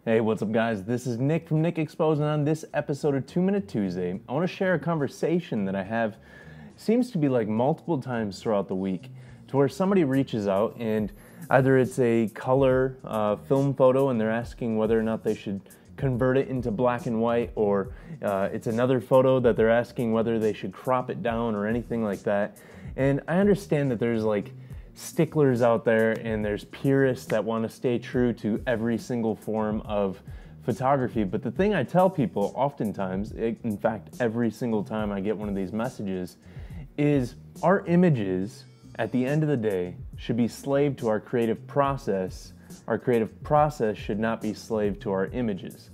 Hey, what's up guys? This is Nick from Nick Exposed, and on this episode of 2 Minute Tuesday, I want to share a conversation that I have, seems to be like multiple times throughout the week, to where somebody reaches out and either it's a color film photo and they're asking whether or not they should convert it into black and white, or it's another photo that they're asking whether they should crop it down or anything like that. And I understand that there's like sticklers out there and there's purists that want to stay true to every single form of photography, but the thing I tell people oftentimes, in fact every single time I get one of these messages, is our images at the end of the day should be slave to our creative process. Our creative process should not be slave to our images.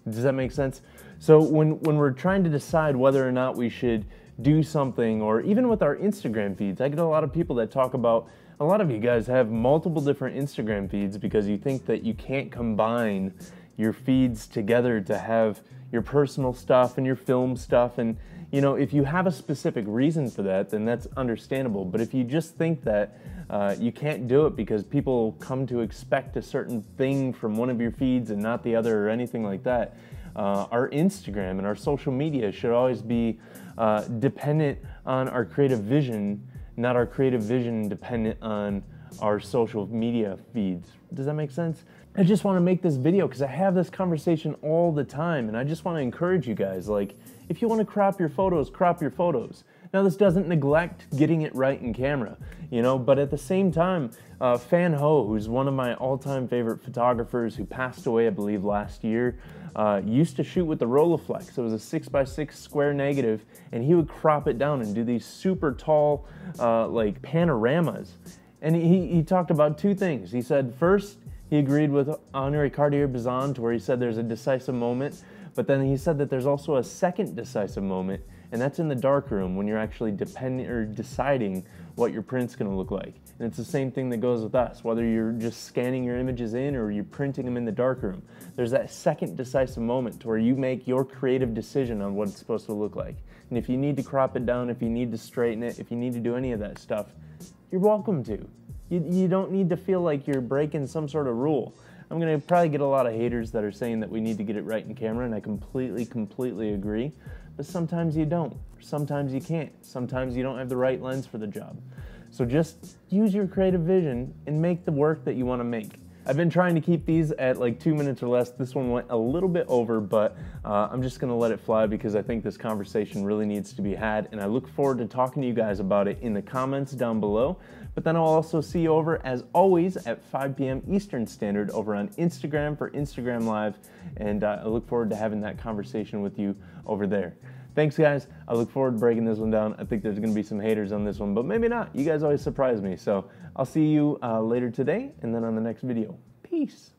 Does that make sense? So when we're trying to decide whether or not we should do something, or even with our Instagram feeds, I get a lot of people that talk about, a lot of you guys have multiple different Instagram feeds because you think that you can't combine your feeds together to have your personal stuff and your film stuff. And you know, if you have a specific reason for that, then that's understandable. But if you just think that you can't do it because people come to expect a certain thing from one of your feeds and not the other or anything like that, our Instagram and our social media should always be dependent on our creative vision, not our creative vision dependent on our social media feeds. Does that make sense? I just want to make this video because I have this conversation all the time, and I just want to encourage you guys, like, if you want to crop your photos, crop your photos. Now, this doesn't neglect getting it right in camera, you know, but at the same time, Fan Ho, who's one of my all-time favorite photographers who passed away, I believe, last year, used to shoot with the Rolleiflex. It was a 6x6 square negative, and he would crop it down and do these super tall, like, panoramas. And he talked about two things. He said, first, he agreed with Henri Cartier-Bresson to where he said there's a decisive moment, but then he said that there's also a second decisive moment, and that's in the darkroom when you're actually deciding what your print's gonna look like. And it's the same thing that goes with us, whether you're just scanning your images in or you're printing them in the darkroom. There's that second decisive moment to where you make your creative decision on what it's supposed to look like. And if you need to crop it down, if you need to straighten it, if you need to do any of that stuff, you're welcome to. You don't need to feel like you're breaking some sort of rule. I'm gonna probably get a lot of haters that are saying that we need to get it right in camera, and I completely agree. But sometimes you don't, sometimes you can't. Sometimes you don't have the right lens for the job. So just use your creative vision and make the work that you wanna make. I've been trying to keep these at like 2 minutes or less. This one went a little bit over, but I'm just gonna let it fly because I think this conversation really needs to be had, and I look forward to talking to you guys about it in the comments down below. But then I'll also see you over, as always, at 5 p.m. Eastern Standard over on Instagram for Instagram Live, and I look forward to having that conversation with you over there. Thanks, guys. I look forward to breaking this one down. I think there's going to be some haters on this one, but maybe not. You guys always surprise me. So I'll see you later today and then on the next video. Peace.